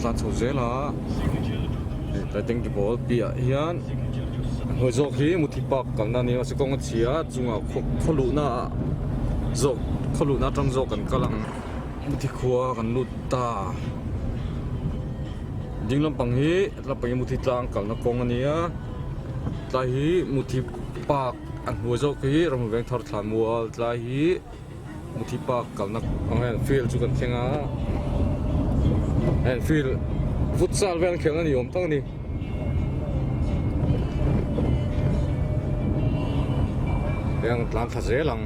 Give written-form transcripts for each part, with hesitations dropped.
tlan chho zela I think the ball bia hian hoi zok hi MUTHI PARK Kan na ni ase kong chia chunga kholu na tang zok kan kalang MUTHI khuwa kan lut ta ding lampang hi lampang MUTHI tlang kal na kong ania tlai hi MUTHI PARK an hoi zok hi ram veng thar thlan mual tlai hi MUTHI PARK kal na ang field chu kan thenga and field futsal ven khel ani om tang ni yang tlan tha zelang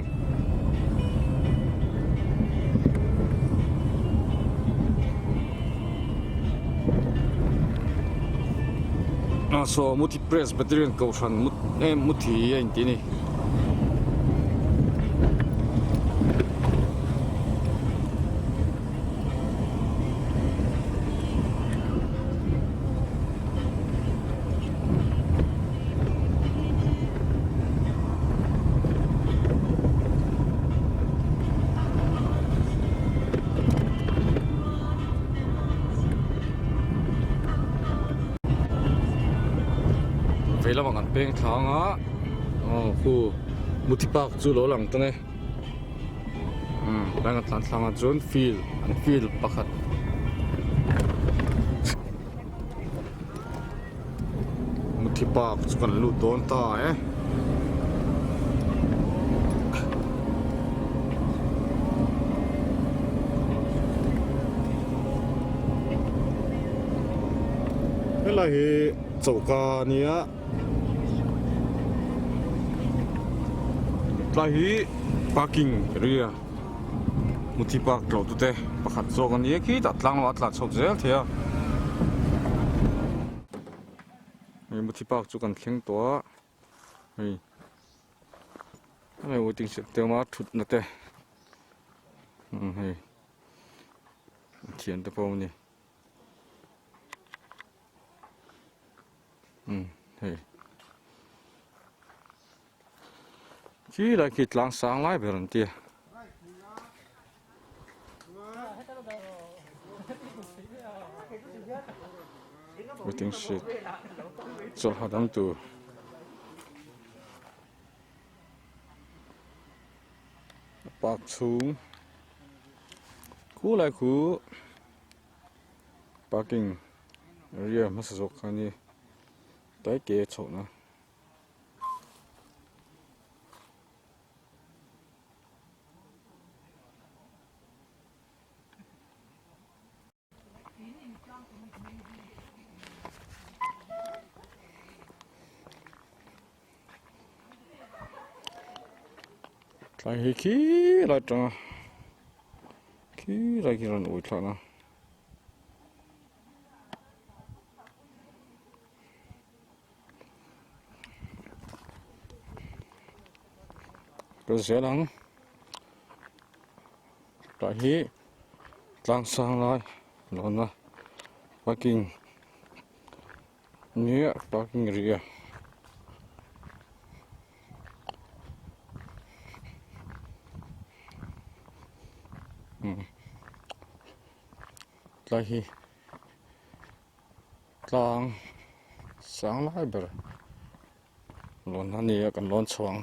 so MUTHI Presbyterian Kaushan MUTHI ya inti ni về là bằng beng thang á, khu MUTHI PARK chú lỗ lằng thế này, đang tán thang á chốn field pakhat, MUTHI PARK chú cần lụt đón ta ấy, cái này chỗ ca nia. Lahi parking area MUTHI PARK lo tu te pakhat zok ani ki ta tlang wa tla chok zel thia MUTHI PARK chu kan thleng to hei ai waiting shed te ma thut na te hei thian te pawm ni hei chỉ là cái tlang sang lại về lần tia, waiting shed, cho họ đâm tu, park xuống, cú lại cú, parking area mà sử dụng cái này, tới kia chỗ nào. Lại khi lại trăng khi lại kia là nổi thằng nào rồi sẽ đắng lại khi tăng sang lại luôn là parking nhớ parking area lại khi tăng sáng lại bờ luôn là nhớ cần luôn xoang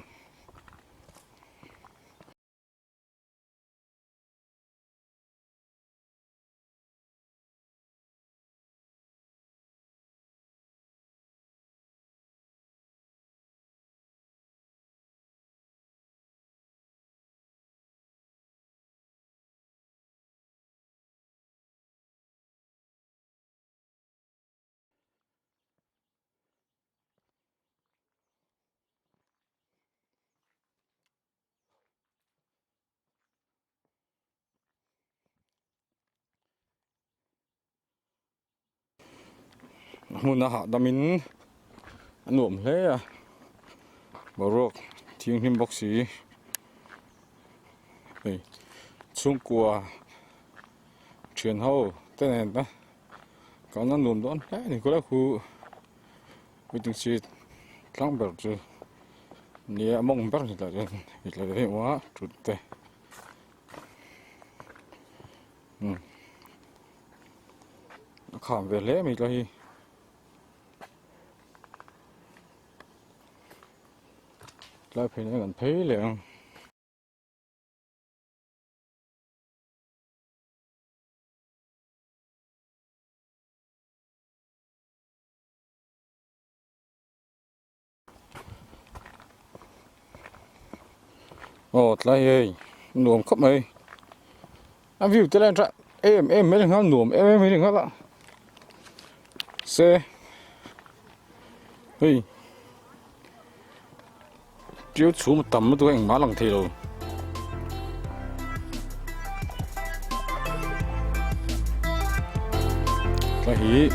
muốn hạ đam in anh ổm thế à bảo rốc thiên hình bốc xí này chung qua truyền hậu tên này đó còn nó nôm đó đấy này có là khu quy định gì lăng bờ chứ nia mong bác thì là thế quá chút tệ khám về lẽ mình là lại phải nói gần thấy liền ồ lại ơi nuông khóc mày anh view tới lên trạng em mấy thằng nó nuông em mấy thằng nó lạ xe ơi chiếu chú một tầm tôi anh má lòng thì rồi lại hí